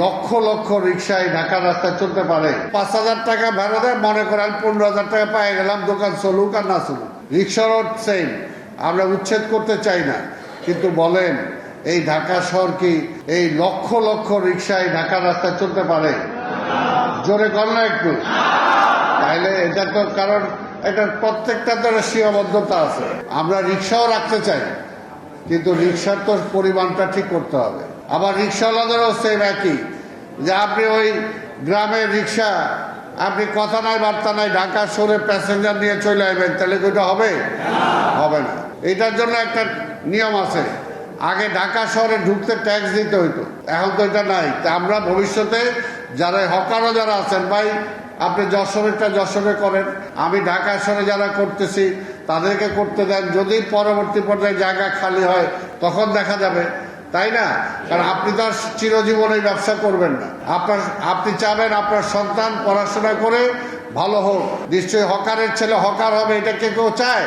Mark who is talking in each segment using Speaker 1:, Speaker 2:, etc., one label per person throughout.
Speaker 1: লক্ষ লক্ষ রিক্সায় ঢাকার রাস্তায় চলতে পারে? 5,000 টাকা ভাড়া দেয়, মনে করেন 15,000 টাকা পেয়ে গেলাম, দোকান চলুক আর না চলুক। রিক্সারও সেম, আমরা উচ্ছেদ করতে চাই না, কিন্তু বলেন এই ঢাকা শহর কি এই লক্ষ লক্ষ রিক্সায় ঢাকার রাস্তায় চলতে পারে? জোরে কর না একটু। তাইলে এটা তো কারণ এটা প্রত্যেকটা তো সীমাবদ্ধতা আছে। আমরা রিক্সাও রাখতে চাই, কিন্তু রিক্সার তো পরিমাণটা ঠিক করতে হবে। আবার রিক্সাওয়ালাদেরও সেম একই, যে আপনি ওই গ্রামের রিক্সা আপনি কথা নাই বার্তা নাই ঢাকা শহরে প্যাসেঞ্জার নিয়ে চলে আসবেন, তাহলে ওইটা হবে? হবে না। এটার জন্য একটা নিয়ম আছে, আগে ঢাকা শহরে ঢুকতে ট্যাক্স দিতে হইতো, এখন তো এটা নাই। তা আমরা ভবিষ্যতে যারা হকারও যারা আছেন, ভাই আপনি যশোরেরটা যশোরে করেন, আমি ঢাকা শহরে যারা করতেছি তাদেরকে করতে দেন, যদি পরবর্তী পর্যায়ে জায়গা খালি হয় তখন দেখা যাবে, তাই না? কারণ আপনি তো আর চিরজীবন এই ব্যবসা করবেন না। আপনি চাবেন আপনার সন্তান পড়াশোনা করে ভালো হোক, নিশ্চয়ই হকারের ছেলে হকার হবে, এটা কেউ চায়?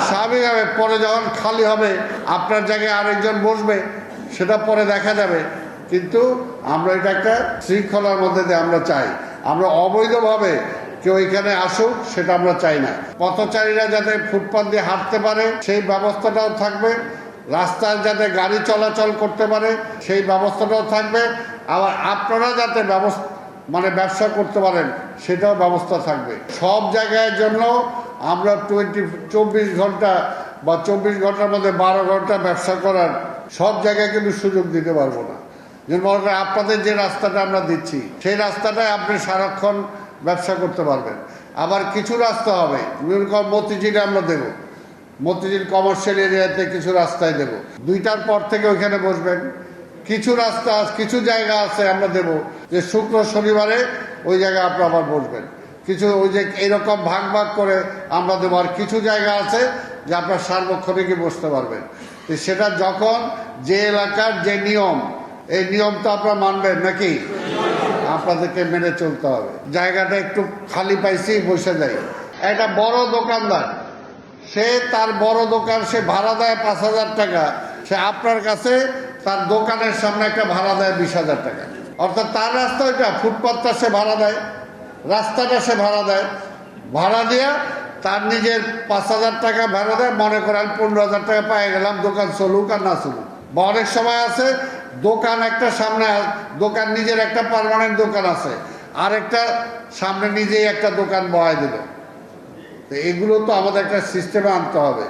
Speaker 1: স্বাভাবিকভাবে পরে যখন খালি হবে আপনার জায়গায় আরেকজন বসবে, সেটা পরে দেখা যাবে। কিন্তু আমরা এটা একটা শৃঙ্খলার মধ্যে দিয়ে আমরা চাই, আমরা অবৈধভাবে কেউ এখানে আসুক সেটা আমরা চাই না। পথচারীরা যাতে ফুটপাথ দিয়ে হাঁটতে পারে সেই ব্যবস্থাটাও থাকবে, রাস্তায় যাতে গাড়ি চলাচল করতে পারে সেই ব্যবস্থাটাও থাকবে, আবার আপনারা যাতে ব্যবসা করতে পারেন সেটাও ব্যবস্থা থাকবে। সব জায়গায় জন্য আমরা 24 ঘন্টা বা 24 ঘন্টার মধ্যে 12 ঘন্টা ব্যবসা করার সব জায়গায় কিন্তু সুযোগ দিতে পারবো না। যেমন আপনাদের যে রাস্তাটা আমরা দিচ্ছি সেই রাস্তাটায় আপনি সারাক্ষণ ব্যবসা করতে পারবেন। আবার কিছু রাস্তা হবে, মতিঝিলে আমরা দেবো, মতিঝিল কমার্শিয়াল এরিয়াতে কিছু রাস্তায় দেব, 2টার পর থেকে ওইখানে বসবেন। কিছু রাস্তা কিছু জায়গা আছে আমরা দেব যে শুক্র শনিবারে ওই জায়গায় আপনি আবার বসবেন। কিছু ওই যে এরকম ভাগ ভাগ করে আমরা দেবো। আর কিছু জায়গা আছে যে আপনার সার্বক্ষণিকই বসতে পারবেন। সেটা যখন যে এলাকার যে নিয়ম, এই নিয়ম তো আপনারা মানবেন নাকি? আপনাদেরকে মেনে চলতে হবে। জায়গাটা একটু খালি পাইছি, বসে যাই। একটা বড় দোকানদার, সে তার বড় দোকান সে ভাড়া দেয় 5,000 টাকা, সে আপনার কাছে তার দোকানের সামনে একটা ভাড়া দেয় 20,000 টাকা। অর্থাৎ তার রাস্তা ওইটা, ফুটপাথটা সে ভাড়া দেয়, রাস্তাটা সে ভাড়া দেয়, ভাড়া দিয়ে তার নিজের 5,000 টাকা ভাড়া দেয়, মনে করেন 15,000 টাকা পেয়ে গেলাম, দোকান চলুক আর না চলুক। বা অনেক সময় আছে দোকান একটা সামনে, দোকান নিজের একটা পার্মানেন্ট দোকান আছে, আর একটা সামনে নিজেই একটা দোকান বহাই দিল। তো এগুলো তো আমাদের একটা সিস্টেমে আনতে হবে।